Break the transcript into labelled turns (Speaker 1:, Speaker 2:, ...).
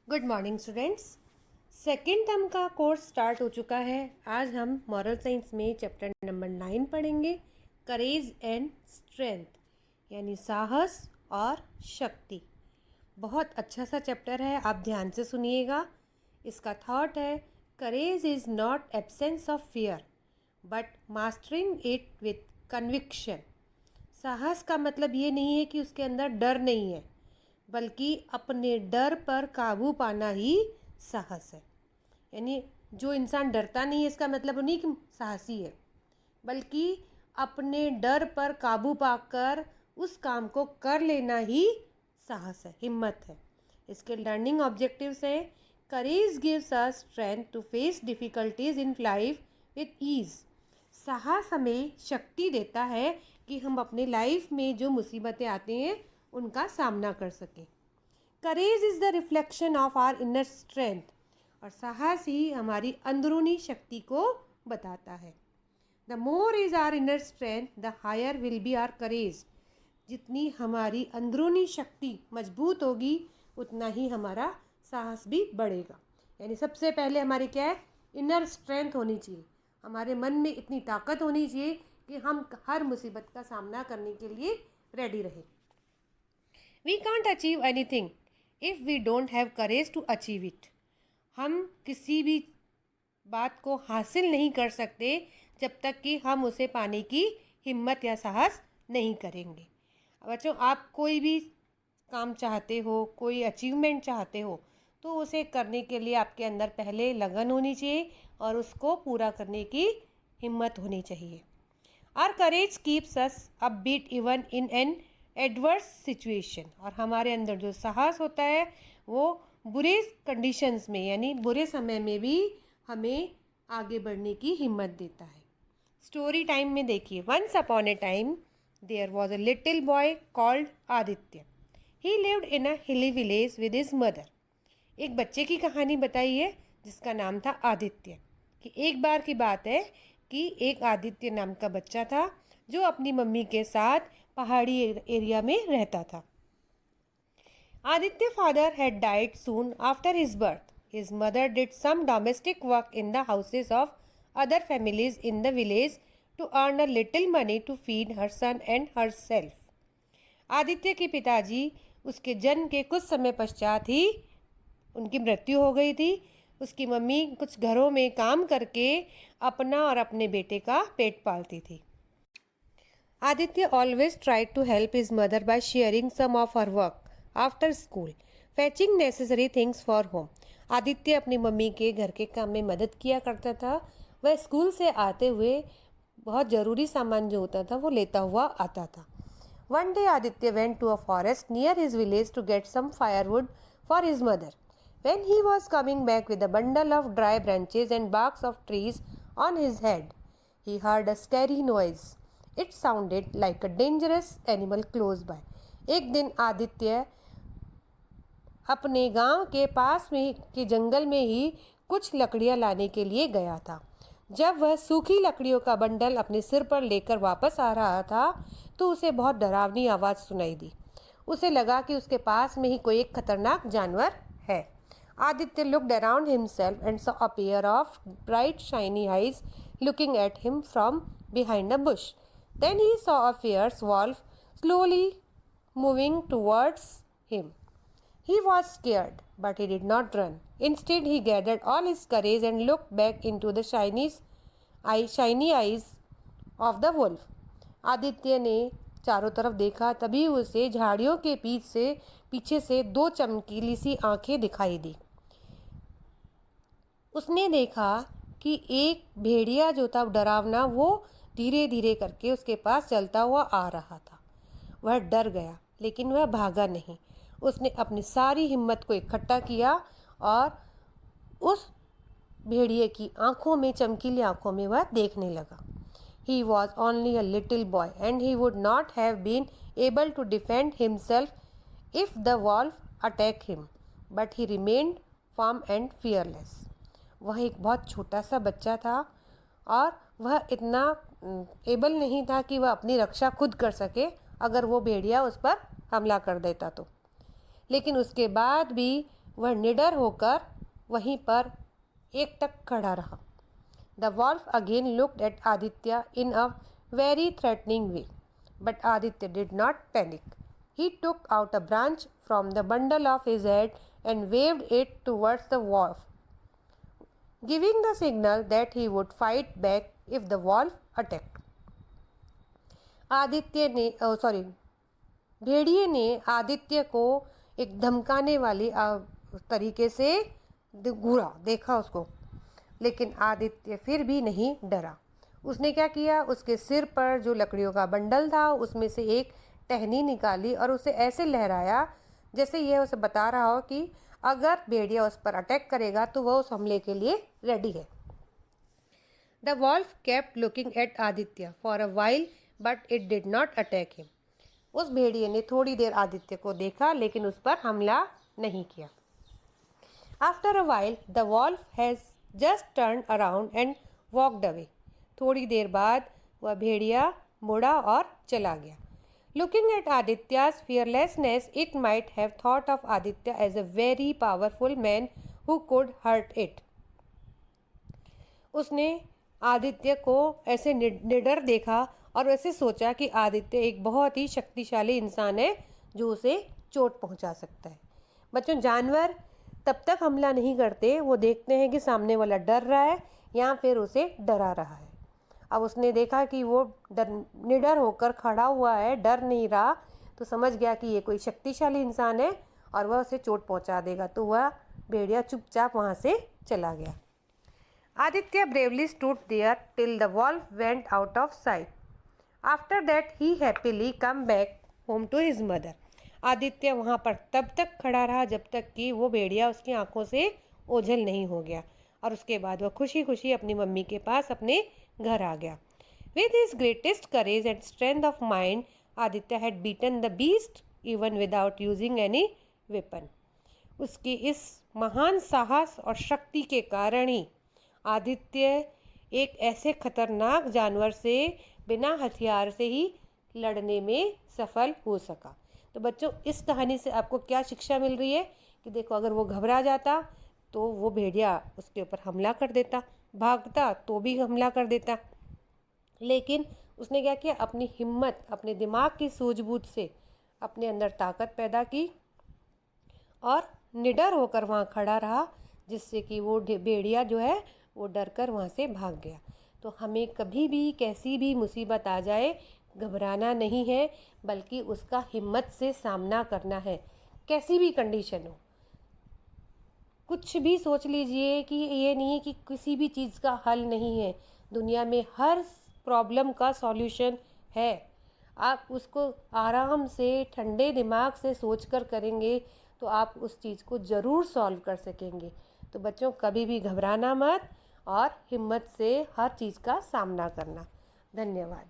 Speaker 1: Good morning students. Second term का course start हो चुका है। आज हम मॉरल साइंस में चैप्टर नंबर 9 पढ़ेंगे, करेज एंड स्ट्रेंथ, यानी साहस और शक्ति। बहुत अच्छा सा चैप्टर है, आप ध्यान से सुनिएगा। इसका थॉट है, करेज is not absence of fear but mastering it with conviction. साहस का मतलब ये नहीं है कि उसके अंदर डर नहीं है, बल्कि अपने डर पर काबू पाना ही साहस है। यानी जो इंसान डरता नहीं है, इसका मतलब नहीं कि साहसी है, बल्कि अपने डर पर काबू पाकर उस काम को कर लेना ही साहस है, हिम्मत है। इसके लर्निंग ऑब्जेक्टिव्स हैं, courage gives us strength to face difficulties in life with ease. साहस हमें शक्ति देता है कि हम अपने लाइफ में जो मुसीबतें आते हैं उनका सामना कर सकें। Courage is the reflection of our inner strength, और साहस ही हमारी अंदरूनी शक्ति को बताता है। The more is our inner strength the higher will be our courage. जितनी हमारी अंदरूनी शक्ति मजबूत होगी उतना ही हमारा साहस भी बढ़ेगा। यानी सबसे पहले हमारी क्या है, इनर स्ट्रेंथ होनी चाहिए। हमारे मन में इतनी ताकत होनी चाहिए कि हम हर मुसीबत का सामना करने के लिए रेडी रहें। We can't achieve anything if we don't have courage to achieve it. हम किसी भी बात को हासिल नहीं कर सकते जब तक कि हम उसे पाने की हिम्मत या साहस नहीं करेंगे। बच्चों, आप कोई भी काम चाहते हो, कोई अचीवमेंट चाहते हो, तो उसे करने के लिए आपके अंदर पहले लगन होनी चाहिए और उसको पूरा करने की हिम्मत होनी चाहिए। Our courage keeps us upbeat even in an adverse situation. और हमारे अंदर जो साहस होता है वो बुरे कंडीशंस में, यानी बुरे समय में भी हमें आगे बढ़ने की हिम्मत देता है। स्टोरी टाइम में देखिए, once upon a time there was a little boy called Aditya. He lived in a hilly village with his mother. एक बच्चे की कहानी बताई है जिसका नाम था आदित्य। कि एक बार की बात है कि एक आदित्य नाम का बच्चा था जो अपनी मम्मी के साथ पहाड़ी एरिया में रहता था। Aditya's father had died soon after his birth. His mother did some domestic work in the houses of other families in the village to earn a little money to feed her son and herself. Aditya के पिताजी उसके जन्म के कुछ समय पश्चात ही उनकी मृत्यु हो गई थी। उसकी मम्मी कुछ घरों में काम करके अपना और अपने बेटे का पेट पालती थी। Aditya always tried to help his mother by sharing some of her work after school, fetching necessary things for home. Aditya अपनी मम्मी के घर के काम में मदद किया करता था। वह स्कूल से आते हुए बहुत ज़रूरी सामान जो होता था वो लेता हुआ आता था। One day Aditya went to a forest near his village to get some firewood for his mother. When he was coming back with a bundle of dry branches and barks of trees on his head, he heard a scary noise. It sounded like a dangerous animal close by. एक दिन आदित्य अपने गांव के पास में के जंगल में ही कुछ लकड़ियां लाने के लिए गया था। जब वह सूखी लकड़ियों का बंडल अपने सिर पर लेकर वापस आ रहा था तो उसे बहुत डरावनी आवाज़ सुनाई दी। उसे लगा कि उसके पास में ही कोई एक खतरनाक जानवर है। Aditya looked around himself and saw a pair of bright shiny eyes looking at him from behind a bush. Then he saw a fierce wolf slowly moving towards him. He was scared, but he did not run. Instead, he gathered all his courage and looked back into the shiny eyes of the wolf. Aditya ने चारों तरफ देखा, तभी उसे झाड़ियों के पीछे से दो चमकीली सी आंखें दिखाई दी। उसने देखा कि एक भेड़िया जो था डरावना, वो धीरे धीरे करके उसके पास चलता हुआ आ रहा था। वह डर गया, लेकिन वह भागा नहीं। उसने अपनी सारी हिम्मत को इकट्ठा किया और उस भेड़िए की आंखों में, चमकीली आंखों में वह देखने लगा। He was only a little boy and he would not have been able to defend himself if the wolf attacked him, but he remained firm and fearless. वह एक बहुत छोटा सा बच्चा था और वह इतना एबल नहीं था कि वह अपनी रक्षा खुद कर सके अगर वो भेड़िया उस पर हमला कर देता तो। लेकिन उसके बाद भी वह निडर होकर वहीं पर एकटक खड़ा रहा। The wolf again looked at Aditya in a very threatening way, but Aditya did not panic. He took out a branch from the bundle of his head and waved it towards the wolf, giving the signal that he would fight back if the wolf attacked. भेड़िए ने आदित्य को एक धमकाने वाली तरीके से घूरा, देखा उसको, लेकिन आदित्य फिर भी नहीं डरा. उसने क्या किया, उसके सिर पर जो लकड़ियों का बंडल था उसमें से एक टहनी निकाली और उसे ऐसे लहराया जैसे यह उसे बता रहा हो कि अगर भेड़िया उस पर अटैक करेगा तो वह उस हमले के लिए रेडी है. The wolf kept looking at Aditya for a while but it did not attack him. उस भेड़िए ने थोड़ी देर आदित्य को देखा लेकिन उस पर हमला नहीं किया. After a while the wolf has just turn around and walked away. थोड़ी देर बाद वह भेड़िया मुड़ा और चला गया. Looking at Aditya's fearlessness, it might have thought of Aditya as a very powerful man who could hurt it. उसने आदित्य को ऐसे निडर देखा और ऐसे सोचा कि आदित्य एक बहुत ही शक्तिशाली इंसान है जो उसे चोट पहुंचा सकता है. बच्चों, जानवर तब तक हमला नहीं करते, वो देखते हैं कि सामने वाला डर रहा है या फिर उसे डरा रहा है. अब उसने देखा कि वो निडर होकर खड़ा हुआ है, डर नहीं रहा, तो समझ गया कि ये कोई शक्तिशाली इंसान है और वह उसे चोट पहुंचा देगा, तो वह भेड़िया चुपचाप वहाँ से चला गया. Aditya bravely stood there till the wolf went out of sight. After that he happily come back home to his mother. Aditya वहाँ पर तब तक खड़ा रहा जब तक कि वो भेड़िया उसकी आंखों से ओझल नहीं हो गया, और उसके बाद वह खुशी खुशी अपनी मम्मी के पास अपने घर आ गया. With his greatest courage and strength of mind, Aditya had beaten the beast even without using any weapon. उसकी इस महान साहस और शक्ति के कारण ही आदित्य एक ऐसे खतरनाक जानवर से बिना हथियार से ही लड़ने में सफल हो सका. तो बच्चों, इस कहानी से आपको क्या शिक्षा मिल रही है कि देखो, अगर वो घबरा जाता तो वो भेड़िया उसके ऊपर हमला कर देता, भागता तो भी हमला कर देता, लेकिन उसने क्या किया, अपनी हिम्मत, अपने दिमाग की सूझबूझ से अपने अंदर ताकत पैदा की और निडर होकर वहाँ खड़ा रहा, जिससे कि वो भेड़िया जो है वो डर कर वहाँ से भाग गया. तो हमें कभी भी कैसी भी मुसीबत आ जाए घबराना नहीं है, बल्कि उसका हिम्मत से सामना करना है, कैसी भी कंडीशन हो. कुछ भी सोच लीजिए कि ये नहीं है कि किसी भी चीज़ का हल नहीं है. दुनिया में हर प्रॉब्लम का सॉल्यूशन है. आप उसको आराम से ठंडे दिमाग से सोचकर करेंगे तो आप उस चीज़ को ज़रूर सॉल्व कर सकेंगे. तो बच्चों, कभी भी घबराना मत और हिम्मत से हर चीज़ का सामना करना. धन्यवाद.